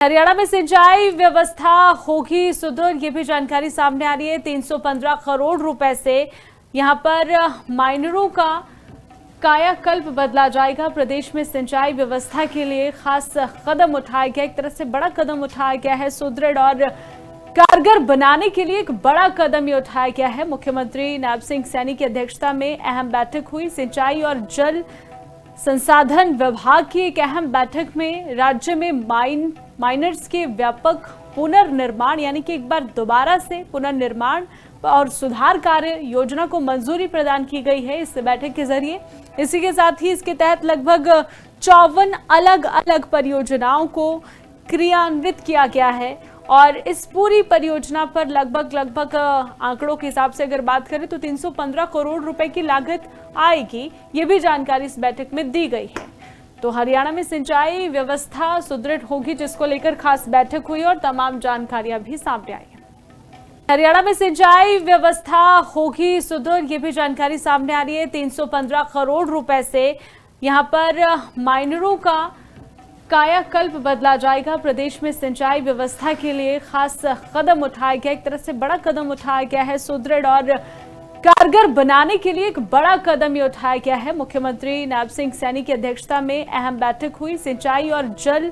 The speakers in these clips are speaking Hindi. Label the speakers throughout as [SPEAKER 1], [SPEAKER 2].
[SPEAKER 1] हरियाणा में सिंचाई व्यवस्था होगी सुदृढ़, ये भी जानकारी सामने आ रही है। 315 करोड़ रुपए से यहां पर माइनरों का कायाकल्प बदला जाएगा। प्रदेश में सिंचाई व्यवस्था के लिए खास कदम उठाया गया, एक तरह से बड़ा कदम उठाया गया है। सुदृढ़ और कारगर बनाने के लिए एक बड़ा कदम ये उठाया गया है। मुख्यमंत्री नायब सिंह सैनी की अध्यक्षता में अहम बैठक हुई। सिंचाई और जल संसाधन विभाग की एक अहम बैठक में राज्य में माइनर्स के व्यापक पुनर्निर्माण यानी कि एक बार दोबारा से पुनर्निर्माण और सुधार कार्य योजना को मंजूरी प्रदान की गई है इस बैठक के जरिए। इसी के साथ ही इसके तहत लगभग 54 अलग अलग परियोजनाओं को क्रियान्वित किया गया है और इस पूरी परियोजना पर लगभग आंकड़ों के हिसाब से अगर बात करें तो 315 करोड़ रुपए की लागत आएगी। ये भी जानकारी इस बैठक में दी गई है। तो हरियाणा में सिंचाई व्यवस्था सुदृढ़ होगी, जिसको लेकर खास बैठक हुई और तमाम जानकारियां भी सामने आई। हरियाणा में सिंचाई व्यवस्था होगी सुदृढ़, ये भी जानकारी सामने आ रही है। 315 करोड़ रुपए से यहां पर माइनरों का कायाकल्प बदला जाएगा। प्रदेश में सिंचाई व्यवस्था के लिए खास कदम उठाया गया, एक तरह से बड़ा कदम उठाया गया है। सुदृढ़ और कारगर बनाने के लिए एक बड़ा कदम ये उठाया गया है। मुख्यमंत्री नायब सिंह सैनी की अध्यक्षता में अहम बैठक हुई। सिंचाई और जल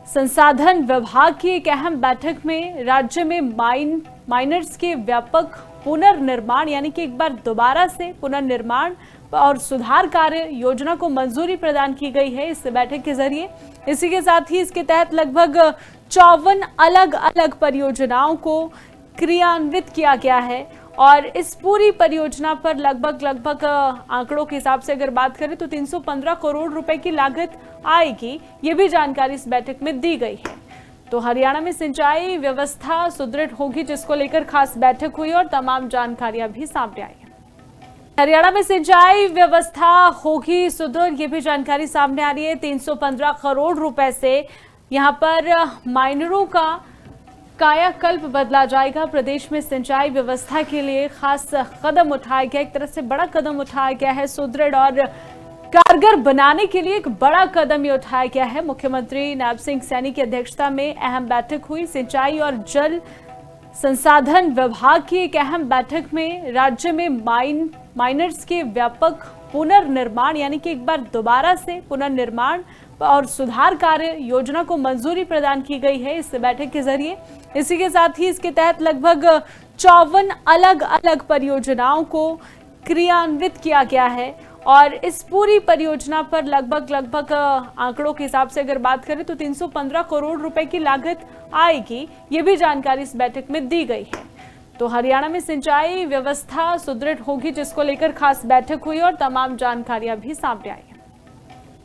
[SPEAKER 1] संसाधन विभाग की एक अहम बैठक में राज्य में माइनर्स के व्यापक पुनर्निर्माण यानी कि एक बार दोबारा से पुनर्निर्माण और सुधार कार्य योजना को मंजूरी प्रदान की गई है इस बैठक के जरिए। इसी के साथ ही इसके तहत लगभग 54 अलग अलग परियोजनाओं को क्रियान्वित किया गया है और इस पूरी परियोजना पर लगभग आंकड़ों के हिसाब से अगर बात करें तो 315 करोड़ रुपए की लागत आएगी। ये भी जानकारी इस बैठक में दी गई है। तो हरियाणा में सिंचाई व्यवस्था सुदृढ़ होगी, जिसको लेकर खास बैठक हुई और तमाम जानकारियां भी सामने आई। हरियाणा में सिंचाई व्यवस्था होगी सुदृढ़, ये भी जानकारी सामने आ रही है। 315 करोड़ रुपए से यहां पर माइनरों का कायाकल्प बदला जाएगा। प्रदेश में सिंचाई व्यवस्था के लिए खास कदम उठाया गया, एक तरह से बड़ा कदम उठाया गया है। सुदृढ़ और कारगर बनाने के लिए एक बड़ा कदम ये उठाया गया है। मुख्यमंत्री नायब सिंह सैनी की अध्यक्षता में अहम बैठक हुई। सिंचाई और जल संसाधन विभाग की एक अहम बैठक में राज्य में माइनर्स के व्यापक पुनर्निर्माण यानी कि एक बार दोबारा से पुनर्निर्माण और सुधार कार्य योजना को मंजूरी प्रदान की गई है इस बैठक के जरिए। इसी के साथ ही इसके तहत लगभग 54 अलग अलग परियोजनाओं को क्रियान्वित किया गया है और इस पूरी परियोजना पर लगभग आंकड़ों के हिसाब से अगर बात करें तो 315 करोड़ रुपए की लागत आएगी। ये भी जानकारी इस बैठक में दी गई है। तो हरियाणा में सिंचाई व्यवस्था सुदृढ़ होगी, जिसको लेकर खास बैठक हुई और तमाम जानकारियां भी सामने आई।